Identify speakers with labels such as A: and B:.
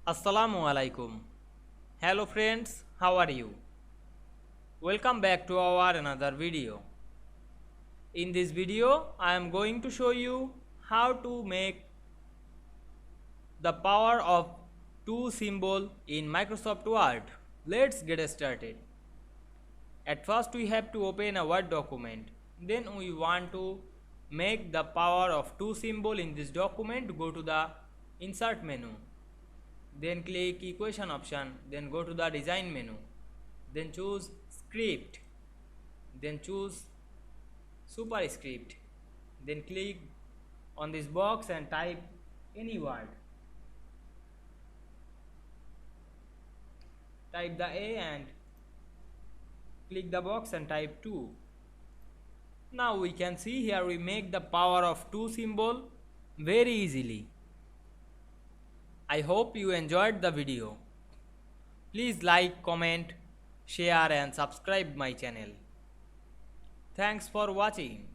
A: Assalamu Walaikum. Hello friends, how are you? Welcome back to our another video. In this video, I am going to show you how to make the power of to symbol in Microsoft Word. Let's get started. At first we have to open a Word document. Then we want to make the power of to symbol in this document. Go to the insert menu. Then click equation option, then go to the design menu, then choose script, then choose superscript, then click on this box and type any word. Type the A and click the box and type 2. Now we can see here we make the power of 2 symbol very easily. I hope you enjoyed the video. Please like, comment, share and subscribe my channel. Thanks for watching.